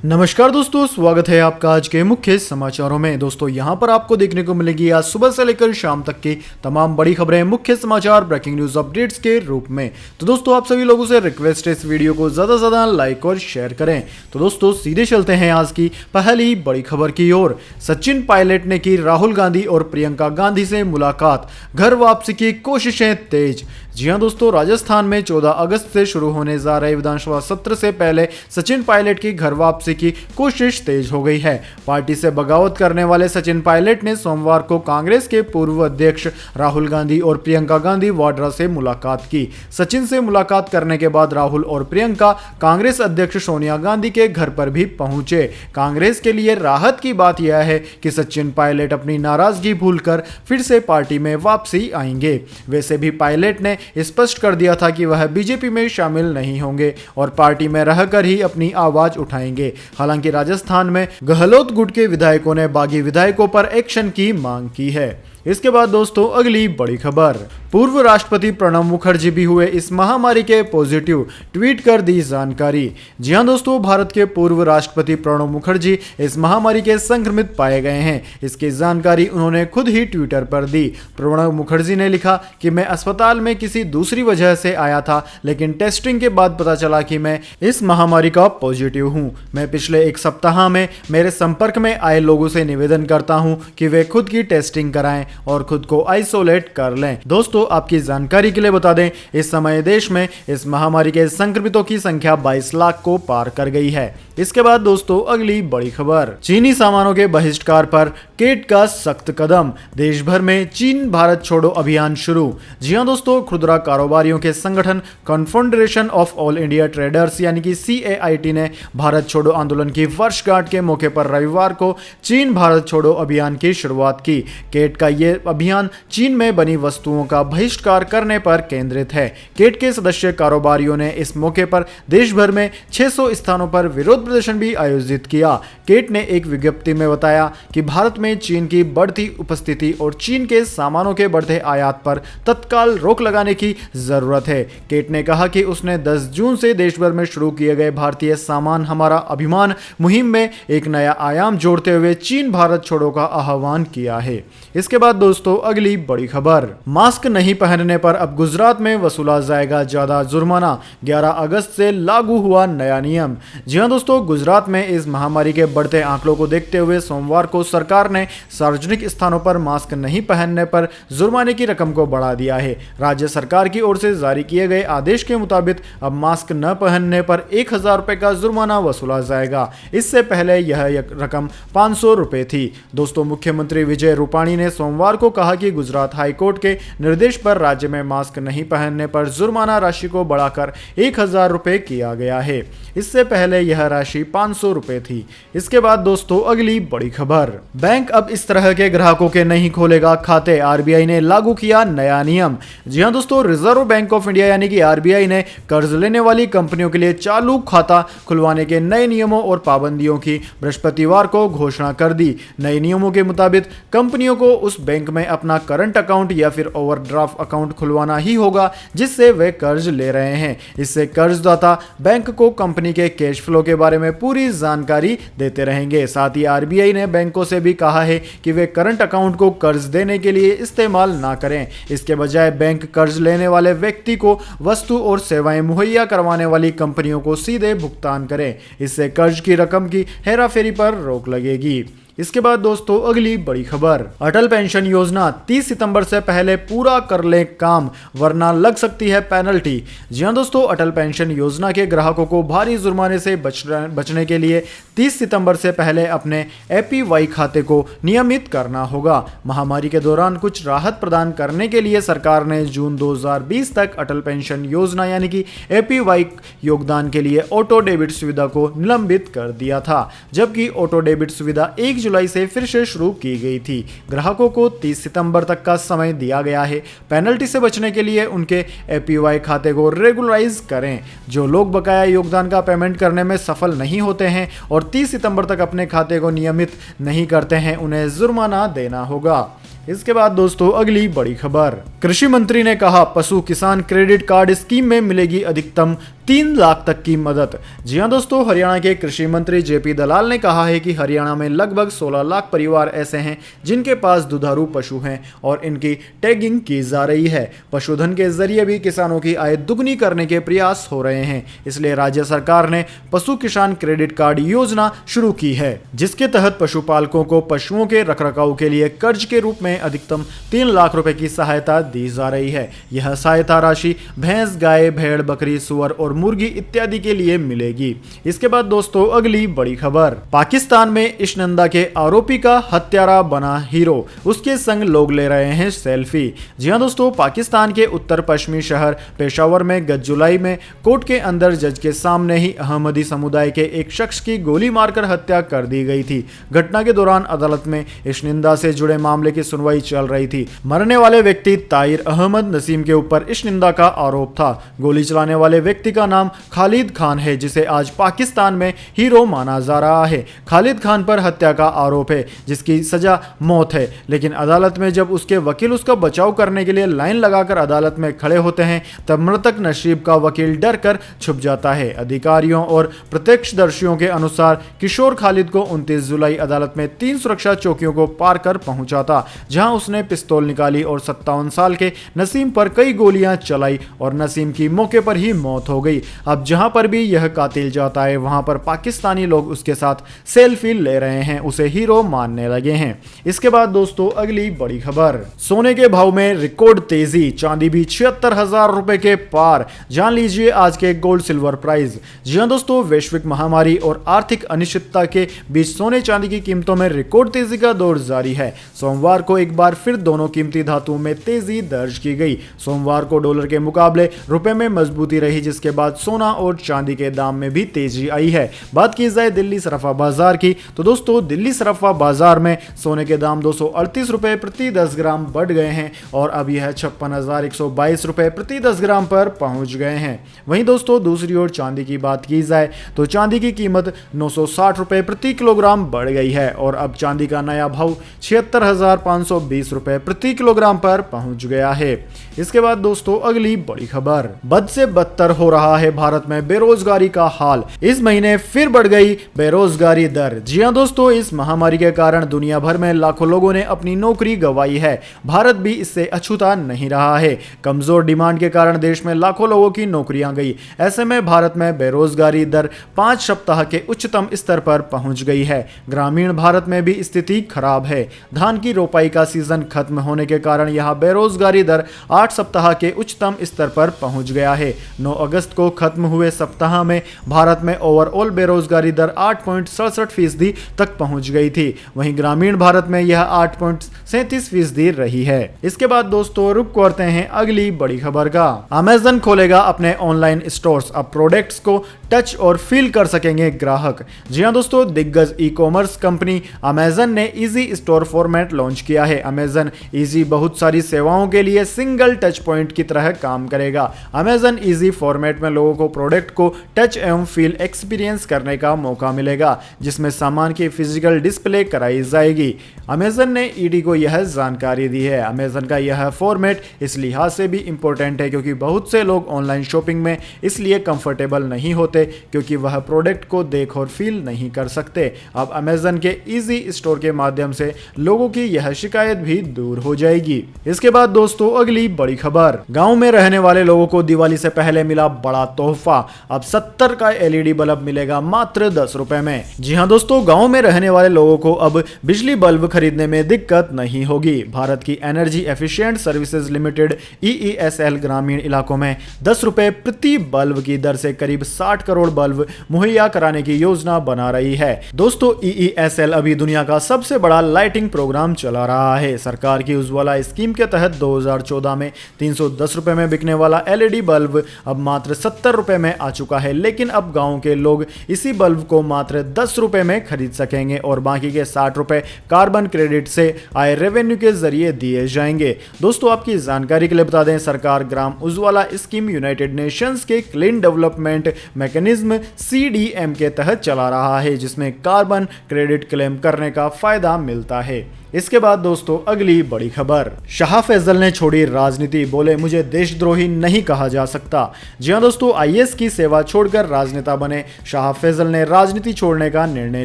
नमस्कार दोस्तों, स्वागत है आपका आज के मुख्य समाचारों में। दोस्तों यहां पर आपको देखने को मिलेगी आज सुबह से लेकर शाम तक की तमाम बड़ी खबरें, मुख्य समाचार, ब्रेकिंग न्यूज अपडेट्स के रूप में। तो दोस्तों आप सभी लोगों से रिक्वेस्ट है इस वीडियो को ज्यादा से ज्यादा लाइक और शेयर करें। तो दोस्तों सीधे चलते हैं आज की पहली बड़ी खबर की ओर। सचिन पायलट ने की राहुल गांधी और प्रियंका गांधी से मुलाकात, घर वापसी की कोशिशें तेज। जी हां दोस्तों, राजस्थान में 14 अगस्त से शुरू होने जा रहे विधानसभा सत्र से पहले सचिन पायलट की घर वापसी की कोशिश तेज हो गई है। पार्टी से बगावत करने वाले सचिन पायलट ने सोमवार को कांग्रेस के पूर्व अध्यक्ष राहुल गांधी और प्रियंका गांधी वाड्रा से मुलाकात की। सचिन से मुलाकात करने के बाद राहुल और प्रियंका कांग्रेस अध्यक्ष सोनिया गांधी के घर पर भी पहुंचे। कांग्रेस के लिए राहत की बात यह है कि सचिन पायलट अपनी नाराजगी भूलकर फिर से पार्टी में वापसी आएंगे। वैसे भी पायलट ने स्पष्ट कर दिया था कि वह बीजेपी में शामिल नहीं होंगे और पार्टी में रहकर ही अपनी आवाज उठाएंगे। हालांकि राजस्थान में गहलोत गुट के विधायकों ने बागी विधायकों पर एक्शन की मांग की है। इसके बाद दोस्तों अगली बड़ी खबर, पूर्व राष्ट्रपति प्रणब मुखर्जी भी हुए इस महामारी के पॉजिटिव, ट्वीट कर दी जानकारी। जी हां दोस्तों, भारत के पूर्व राष्ट्रपति प्रणब मुखर्जी इस महामारी के संक्रमित पाए गए हैं। इसकी जानकारी उन्होंने खुद ही ट्विटर पर दी। प्रणब मुखर्जी ने लिखा कि मैं अस्पताल में किसी दूसरी वजह से आया था, लेकिन टेस्टिंग के बाद पता चला कि मैं इस महामारी का पॉजिटिव हूं। मैं पिछले एक सप्ताह में मेरे संपर्क में आए लोगों से निवेदन करता हूं कि वे खुद की टेस्टिंग कराएं और खुद को आइसोलेट कर लें। दोस्तों आपकी जानकारी के लिए बता दें, इस समय देश में इस महामारी के संक्रमितों की संख्या 22 लाख को पार कर गई है। इसके बाद दोस्तों अगली बड़ी खबर, चीनी सामानों के बहिष्कार पर केट का सख्त कदम, देश भर में चीन भारत छोड़ो अभियान शुरू। जी हां दोस्तों, खुदरा कारोबारियों के संगठन confederation of all India traders यानी कि CAIT ने भारत छोड़ो आंदोलन की वर्षगांठ के मौके पर रविवार को चीन भारत छोड़ो अभियान की शुरुआत की। केट का ये अभियान चीन में बनी वस्तुओं का बहिष्कार करने पर केंद्रित है। केट के सदस्य कारोबारियों ने इस मौके पर देश भर में 600 स्थानों पर विरोध प्रदर्शन भी आयोजित किया। केट ने एक विज्ञप्ति में बताया कि भारत में चीन की बढ़ती उपस्थिति और चीन के सामानों के बढ़ते आयात पर तत्काल रोक लगाने की जरूरत है। केट ने कहा कि उसने 10 जून से देश भर में शुरू किए गए भारतीय सामान हमारा अभिमान मुहिम में एक नया आयाम जोड़ते हुए चीन भारत छोड़ो का आह्वान किया है। इसके बाद दोस्तों अगली बड़ी खबर, मास्क नहीं पहनने पर अब गुजरात में वसूला जाएगा ज्यादा जुर्माना, 11 अगस्त से लागू हुआ नया नियम। जी हां दोस्तों, गुजरात में इस महामारी के बढ़ते आंकड़ों को देखते हुए सोमवार को सरकार ने सार्वजनिक स्थानों पर मास्क नहीं पहनने पर जुर्माने की रकम को बढ़ा दिया है। राज्य सरकार की ओर से जारी किए गए आदेश के मुताबिक अब मास्क न पहनने पर 1000 रुपए का जुर्माना वसूला जाएगा। इससे पहले यह रकम 500 रुपए थी। दोस्तों मुख्यमंत्री विजय रूपाणी ने सोमवार को कहा कि गुजरात हाईकोर्ट के निर्देश पर राज्य में मास्क नहीं पहनने पर जुर्माना राशि को बढ़ाकर 1000 रुपए किया गया है। इससे पहले यह राशि 500 रुपए थी। इसके बाद दोस्तों अगली बड़ी खबर, बैंक अब इस तरह के ग्राहकों के नहीं खोलेगा खाते, RBI ने लागू किया नया नियम। जी हां दोस्तों, रिजर्व बैंक ऑफ इंडिया यानी कि RBI ने कर्ज लेने वाली कंपनियों के लिए चालू खाता खुलवाने के नए नियमों और पाबंदियों की बृहस्पतिवार को घोषणा कर दी। नए नियमों के मुताबिक कंपनियों को उस बैंक में अपना करंट अकाउंट या फिर ओवरड्राफ्ट अकाउंट खुलवाना ही होगा जिससे वे कर्ज ले रहे हैं। इससे कर्जदाता बैंक को कंपनी के कैश फ्लो के बारे में पूरी जानकारी देते रहेंगे। साथ ही RBI ने बैंकों से भी कहा है कि वे करंट अकाउंट को कर्ज देने के लिए इस्तेमाल ना करें। इसके बजाय बैंक कर्ज लेने वाले व्यक्ति को वस्तु और सेवाएं मुहैया करवाने वाली कंपनियों को सीधे भुगतान करें। इससे कर्ज की रकम की हेराफेरी पर रोक लगेगी। इसके बाद दोस्तों अगली बड़ी खबर, अटल पेंशन योजना 30 सितंबर से पहले पूरा कर ले काम वरना लग सकती है पेनल्टी। जी हां दोस्तों, अटल पेंशन योजना के ग्राहकों को भारी जुर्माने से बचने के लिए 30 सितंबर से पहले अपने APY खाते को नियमित करना होगा। महामारी के दौरान कुछ राहत प्रदान करने के लिए सरकार ने जून 2020 तक अटल पेंशन योजना यानी कि APY योगदान के लिए ऑटो डेबिट सुविधा को निलंबित कर दिया था, जबकि ऑटो डेबिट सुविधा 1 जुलाई से फिर से शुरू की गई थी। ग्राहकों को 30 सितंबर तक का समय दिया गया है। पेनल्टी से बचने के लिए उनके APY खाते को रेगुलराइज करें। जो लोग बकाया योगदान का पेमेंट करने में सफल नहीं होते हैं और 30 सितंबर तक अपने खाते को नियमित नहीं करते हैं, उन्हें जुर्माना देना होगा। इसके बाद दोस्तों अगली बड़ी खबर, कृषि मंत्री ने कहा पशु किसान क्रेडिट कार्ड स्कीम में मिलेगी अधिकतम 3 लाख तक की मदद। जी हां दोस्तों, हरियाणा के कृषि मंत्री जेपी दलाल ने कहा है कि हरियाणा में लगभग 16 लाख परिवार ऐसे हैं जिनके पास दुधारू पशु हैं और इनकी टैगिंग की जा रही है। पशुधन के जरिए भी किसानों की आय दुगनी करने के प्रयास हो रहे हैं, इसलिए राज्य सरकार ने पशु किसान क्रेडिट कार्ड योजना शुरू की है, जिसके तहत पशुपालकों को पशुओं के रखरखाव के लिए कर्ज के रूप में अधिकतम 3 लाख रुपए की सहायता दी जा रही है। यह सहायता राशि भैंस, गाय, भेड़, बकरी, सुअर और मुर्गी इत्यादि के लिए मिलेगी। इसके बाद दोस्तों अगली बड़ी खबर, पाकिस्तान में ईशनंदा के आरोपी का हत्यारा बना हीरो, उसके संग लोग ले रहे हैं सेल्फी। जी हां दोस्तों, पाकिस्तान के उत्तर पश्चिमी शहर पेशावर में गत जुलाई में कोर्ट के अंदर जज के सामने ही अहमदी समुदाय के एक शख्स की गोली मारकर हत्या कर दी गई थी। घटना के दौरान अदालत में ईशनिंदा से जुड़े मामले की सुनवाई चल रही थी। मरने वाले व्यक्ति ताहिर अहमद नसीम के ऊपर ईशनिंदा का आरोप था। गोली चलाने वाले व्यक्ति का नाम खालिद खान है, जिसे आज पाकिस्तान में हीरो माना जा रहा है। खालिद खान पर हत्या का आरोप है, जिसकी सजा मौत है, लेकिन अदालत में जब उसके वकील उसका बचाव करने के लिए लाइन लगाकर अदालत में खड़े होते हैं तब मृतक नसीब का वकील डर कर छुप जाता है। अधिकारियों और प्रत्यक्षदर्शियों के अनुसार किशोर खालिद को 29 जुलाई अदालत में 3 सुरक्षा चौकियों को पार कर पहुंचा था, जहां उसने पिस्तौल निकाली और 57 साल के नसीम पर कई गोलियां चलाई और नसीम की मौके पर ही मौत हो गई। अब जहां पर भी यह कातिल जाता है वहां पर पाकिस्तानी लोग उसके साथ सेल्फी ले रहे हैं, उसे हीरो मानने लगे हैं। इसके बाद दोस्तों अगली बड़ी खबर, सोने के भाव में रिकॉर्ड तेजी, चांदी भी 76,000 रुपए के पार। जान लीजिए आज के गोल्ड सिल्वर प्राइस। जी हां दोस्तों, वैश्विक महामारी और आर्थिक अनिश्चितता के बीच सोने चांदी की कीमतों में रिकॉर्ड तेजी का दौर जारी है। सोमवार को एक बार फिर दोनों कीमती धातुओं में तेजी दर्ज की गई। सोमवार को डॉलर के मुकाबले रुपए में मजबूती रही, जिसके बाद सोना और चांदी के दाम में भी तेजी आई है। बात की जाए दिल्ली सराफा बाजार की तो दोस्तों दिल्ली सराफा बाजार में सोने के दाम 238 रुपए प्रति 10 ग्राम बढ़ गए हैं और अब यह 56,122 रुपए प्रति 10 ग्राम पर पहुंच गए हैं। वहीं दोस्तों दूसरी ओर चांदी की बात की जाए तो चांदी की कीमत 960 रुपए प्रति किलोग्राम बढ़ गई है और अब चांदी का नया भाव 76,520 रुपए प्रति किलोग्राम पर पहुंच गया है। इसके बाद दोस्तों अगली बड़ी खबर, बद से बदतर हो रहा है भारत में बेरोजगारी का हाल। इस महीने फिर बढ़ गई बेरोजगारी दर। जी हां दोस्तों, इस महामारी के कारण दुनिया भर में लाखों लोगों ने अपनी नौकरी गंवाई है। भारत भी इससे अछूता नहीं रहा है। कमजोर डिमांड के कारण देश में लाखों लोगों की नौकरियां गई। ऐसे में भारत में बेरोजगारी दर 5 सप्ताह के उच्चतम स्तर पर पहुंच गई है। ग्रामीण भारत में भी स्थिति खराब है। धान की रोपाई का सीजन खत्म होने के कारण यहां बेरोजगारी दर 8 सप्ताह के उच्चतम स्तर पर पहुंच गया है। 9 अगस्त को खत्म हुए सप्ताह में भारत में ओवरऑल बेरोजगारी दर 8.67% तक पहुंच गई थी। वहीं ग्रामीण भारत में यह 8.37% रही है। इसके बाद दोस्तों रुक करते हैं अगली बड़ी खबर का। अमेज़न खोलेगा अपने ऑनलाइन स्टोर्स, अब प्रोडक्ट्स को टच और फील कर सकेंगे ग्राहक। जी हां दोस्तों, दिग्गज ई कॉमर्स कंपनी अमेज़न ने इजी स्टोर फॉर्मेट लॉन्च किया है। अमेज़न इजी बहुत सारी सेवाओं के लिए सिंगल टच पॉइंट की तरह काम करेगा। अमेज़न इजी फॉर्मेट में लोगों को प्रोडक्ट को टच एवं फील एक्सपीरियंस करने का मौका मिलेगा, जिसमें सामान की फिजिकल डिस्प्ले कराई जाएगी। अमेज़न ने ईडी को यह जानकारी दी है। अमेज़न का यह फॉर्मेट इस लिहाज से भी इंपॉर्टेंट है क्योंकि बहुत से लोग ऑनलाइन शॉपिंग में इसलिए कंफर्टेबल नहीं होते क्योंकि वह प्रोडक्ट को देख और फील नहीं कर सकते। अब अमेज़न के इजी स्टोर के माध्यम से लोगों की यह शिकायत भी दूर हो जाएगी। इसके बाद दोस्तों अगली बड़ी खबर, गांव में रहने वाले लोगों को दिवाली से पहले मिला बड़ा तोहफा। अब 70 का एलईडी बल्ब मिलेगा मात्र 10 रुपए में। जी हां दोस्तों, गांव में रहने वाले लोगों को अब बिजली बल्ब खरीदने में दिक्कत नहीं होगी। भारत की energy efficient services limited EESL ग्रामीण इलाकों में 10 रुपए प्रति बल्ब की दर से करीब 60 करोड़ बल्ब मुहैया कराने की योजना बना रही है। दोस्तों EESL अभी दुनिया का सबसे बड़ा लाइटिंग प्रोग्राम चला रहा है। सरकार की उज्ज्वला स्कीम के तहत 2014 में 310 रुपए में बिकने वाला LED बल्ब अब मात्र 70 रुपए में आ चुका है, लेकिन अब गांव के लोग इसी बल्ब को मात्र 10 रुपए में खरीद सकेंगे और बाकी के 60 रुपए कार्बन क्रेडिट से आए रेवेन्यू के जरिए दिए जाएंगे। दोस्तों आपकी जानकारी के लिए बता दें, सरकार ग्राम उज्ज्वला स्कीम यूनाइटेड नेशंस के clean development mechanism mechanism CDM के तहत चला रहा है, जिसमें कार्बन क्रेडिट क्लेम करने का फायदा मिलता है। इसके बाद दोस्तों अगली बड़ी खबर, शाह फैजल ने छोड़ी राजनीति, बोले मुझे देशद्रोही नहीं कहा जा सकता। जी हां दोस्तों, IAS की सेवा छोड़कर राजनेता बने शाह फैजल ने राजनीति छोड़ने का निर्णय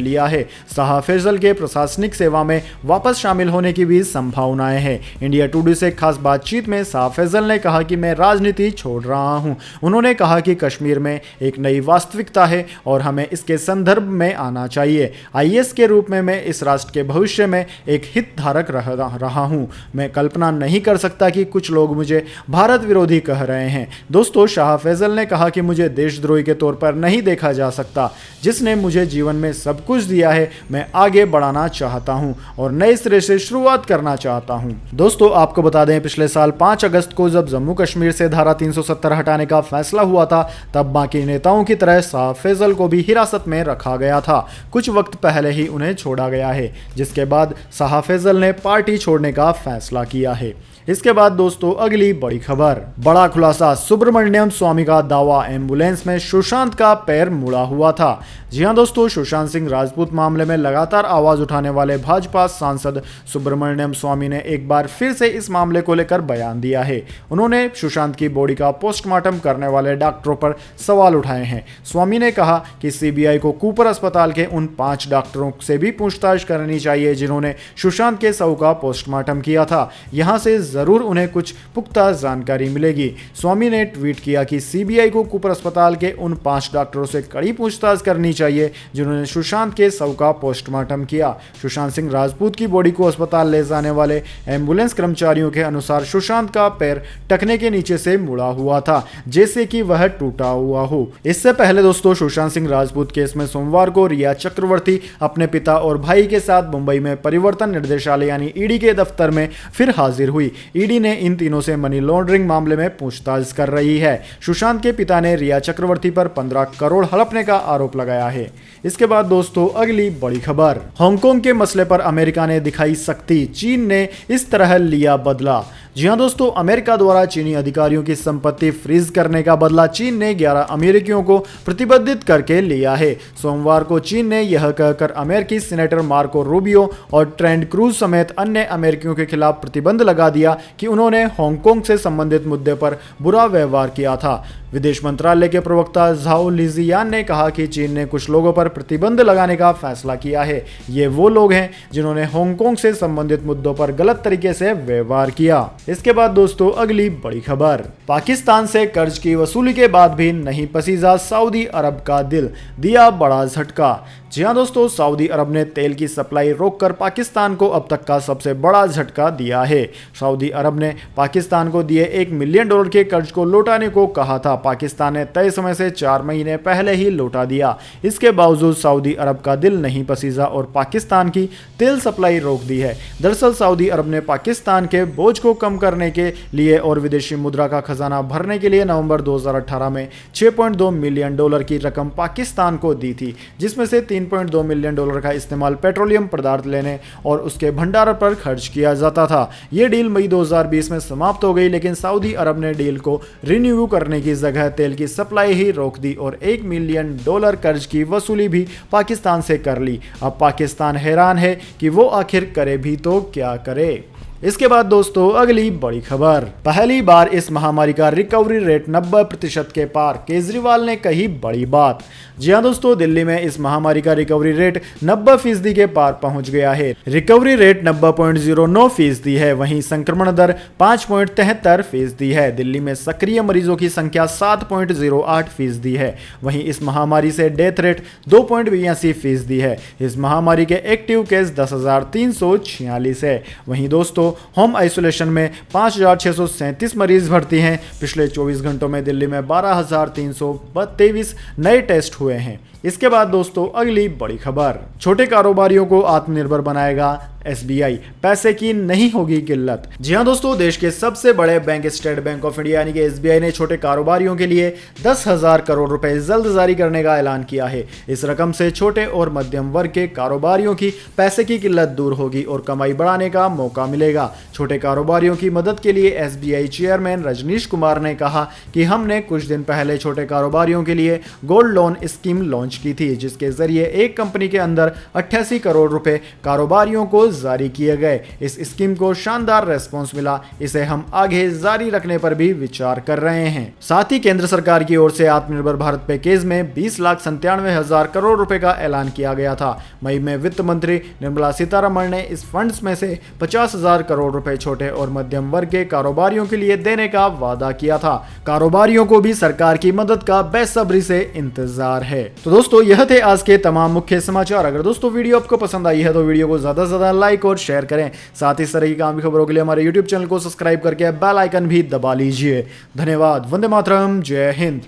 लिया है। शाह फैजल के प्रशासनिक सेवा में वापस शामिल होने की भी संभावनाएं हैं। इंडिया टुडे से खास बातचीत में शाह फैजल ने कहा कि मैं राजनीति छोड़ रहा हूं। उन्होंने कहा कि कश्मीर में एक नई वास्तविकता है और हमें इसके संदर्भ में आना चाहिए। IAS के रूप में मैं इस राष्ट्र के भविष्य में एक हितधारक रहा हूं। मैं कल्पना नहीं कर सकता कि कुछ लोग मुझे भारत विरोधी कह रहे हैं। दोस्तों, शाह फैजल ने कहा कि मुझे देशद्रोही के तौर पर नहीं देखा जा सकता। जिसने मुझे जीवन में सब कुछ दिया है, मैं आगे बढ़ाना चाहता हूं और नए सिरे से शुरुआत करना चाहता हूं। दोस्तों, आपको बता दें, पिछले साल 5 अगस्त को जब जम्मू कश्मीर से धारा 370 हटाने का फैसला हुआ था, तब बाकी नेताओं की तरह शाह फैजल को भी हिरासत में रखा गया था। कुछ वक्त पहले ही उन्हें छोड़ा गया है, जिसके बाद शाह फैजल ने पार्टी छोड़ने का फैसला किया है। इसके बाद दोस्तों अगली बड़ी खबर, बड़ा खुलासा, सुब्रमण्यम स्वामी का दावा, एम्बुलेंस में सुशांत का पैर मुड़ा हुआ था। जी हां दोस्तों, सुशांत सिंह राजपूत मामले में लगातार आवाज उठाने वाले भाजपा सांसद सुब्रमण्यम स्वामी ने एक बार फिर से इस मामले को लेकर बयान दिया है। उन्होंने सुशांत की बॉडी का पोस्टमार्टम करने वाले डॉक्टरों पर सवाल उठाए हैं। स्वामी ने कहा कि CBI को कूपर अस्पताल के उन 5 डॉक्टरों से भी पूछताछ करनी चाहिए जिन्होंने सुशांत के शव का पोस्टमार्टम किया था। यहां से जरूर उन्हें कुछ पुख्ता जानकारी मिलेगी। स्वामी ने ट्वीट किया कि CBI को कूपर अस्पताल के उन 5 डॉक्टरों से कड़ी पूछताछ करनी चाहिए जिन्होंने सुशांत के शव का पोस्टमार्टम किया। सुशांत सिंह राजपूत की बॉडी को अस्पताल ले जाने वाले एम्बुलेंस कर्मचारियों के अनुसार सुशांत का पैर टखने के नीचे से मुड़ा हुआ था, जैसे कि वह टूटा हुआ हो। इससे पहले दोस्तों, सुशांत सिंह राजपूत केस में सोमवार को रिया चक्रवर्ती अपने पिता और भाई के साथ मुंबई में परिवर्तन निर्देशालय यानी ED के दफ्तर में फिर हाजिर हुई। ED ने इन तीनों से मनी लॉन्ड्रिंग मामले में पूछताछ कर रही है। सुशांत के पिता ने रिया चक्रवर्ती पर 15 करोड़ हड़पने का आरोप लगाया है। इसके बाद दोस्तों अगली बड़ी खबर, हांगकांग के मसले पर अमेरिका ने दिखाई सख्ती, चीन ने इस तरह लिया बदला। जी हां दोस्तों, अमेरिका द्वारा चीनी अधिकारियों की संपत्ति फ्रीज करने का बदला चीन ने 11 अमेरिकियों को प्रतिबंधित करके लिया है। सोमवार को चीन ने यह कहकर अमेरिकी सीनेटर मार्को रूबियो और ट्रेंट क्रूज समेत अन्य अमेरिकियों के खिलाफ प्रतिबंध लगा दिया कि उन्होंने हांगकांग से संबंधित मुद्दे पर बुरा व्यवहार किया था। विदेश मंत्रालय के प्रवक्ता झाओ लिजियान ने कहा कि चीन ने कुछ लोगों पर प्रतिबंध लगाने का फैसला किया है। ये वो लोग हैं जिन्होंने हांगकांग से संबंधित मुद्दों पर गलत तरीके से व्यवहार किया। इसके बाद दोस्तों अगली बड़ी खबर, पाकिस्तान से कर्ज की वसूली के बाद भी नहीं पसीजा सऊदी अरब का दिल, दिया बड़ा झटका। जी हां दोस्तों, सऊदी अरब ने तेल की सप्लाई रोककर पाकिस्तान को अब तक का सबसे बड़ा झटका दिया है। सऊदी अरब ने पाकिस्तान को दिए $1 मिलियन के कर्ज को लौटाने को कहा था। पाकिस्तान ने तय समय से 4 महीने पहले ही लौटा दिया। इसके बावजूद सऊदी अरब का दिल नहीं पसीजा और पाकिस्तान की तेल सप्लाई रोक दी है। दरअसल सऊदी अरब ने पाकिस्तान के बोझ को कम करने के लिए और विदेशी मुद्रा का खजाना भरने के लिए नवंबर 2018 में $6.2 मिलियन की रकम पाकिस्तान को दी थी, जिसमें से $3.2 मिलियन का इस्तेमाल पेट्रोलियम पदार्थ लेने और उसके भंडारण पर खर्च किया जाता था। यह डील मई 2020 में समाप्त हो गई, लेकिन सऊदी अरब ने डील को रिन्यू करने की जगह तेल की सप्लाई ही रोक दी और $1 मिलियन कर्ज की वसूली भी पाकिस्तान से कर ली। अब पाकिस्तान हैरान है कि वो आखिर करे भी तो क्या करे। इसके बाद दोस्तों अगली बड़ी खबर, पहली बार इस महामारी का रिकवरी रेट 90% के पार, केजरीवाल ने कही बड़ी बात। जी हां दोस्तों, दिल्ली में इस महामारी का रिकवरी रेट 90% के पार पहुंच गया है। रिकवरी रेट 90.09% है, वहीं संक्रमण दर 5.73% है। दिल्ली में सक्रिय मरीजों की संख्या 7.08% है। वहीं इस महामारी से डेथ रेट 2.82% है। इस महामारी के एक्टिव केस 10,346 है। वहीं दोस्तों होम आइसोलेशन में 5,637 मरीज भर्ती हैं। पिछले 24 घंटों में दिल्ली में 12,323 नए टेस्ट हुए हैं। इसके बाद दोस्तों अगली बड़ी खबर, छोटे कारोबारियों को आत्मनिर्भर बनाएगा एसबीआई, पैसे की नहीं होगी किल्लत। जी हां दोस्तों, देश के सबसे बड़े bank state bank of India यानी कि एसबीआई ने छोटे कारोबारियों के लिए 10,000 करोड़ रुपए जल्द जारी करने का ऐलान किया है। इस रकम से छोटे और मध्यम वर्ग के कारोबारियों की पैसे की किल्लत दूर होगी और कमाई बढ़ाने का मौका मिलेगा। छोटे कारोबारियों की मदद के लिए एसबीआई चेयरमैन रजनीश कुमार ने कहा कि हमने कुछ दिन पहले छोटे कारोबारियों के लिए गोल्ड लोन स्कीम लॉन्च की थी, जिसके जरिए एक कंपनी के अंदर 88 करोड़ रुपए कारोबारियों को जारी किए गए। इस स्कीम को शानदार रेस्पॉन्स मिला, इसे हम आगे जारी रखने पर भी विचार कर रहे हैं। साथ ही केंद्र सरकार की ओर से आत्मनिर्भर भारत पैकेज में 20,97,000 करोड़ रुपए का ऐलान किया गया था। मई में वित्त मंत्री निर्मला सीतारमण ने इस फंड्स में से 50,000 करोड़ रुपए छोटे और मध्यम वर्ग के कारोबारियों के लिए देने का वादा किया था। कारोबारियों को भी सरकार की मदद का बेसब्री से इंतजार है। तो दोस्तों, यह थे आज के तमाम मुख्य समाचार। अगर दोस्तों वीडियो आपको पसंद आई है तो वीडियो को ज्यादा से ज्यादा लाइक और शेयर करें। साथ ही इस तरह की काम की खबरों के लिए हमारे यूट्यूब चैनल को सब्सक्राइब करके बेल आइकन भी दबा लीजिए। धन्यवाद। वंदे मातरम। जय हिंद।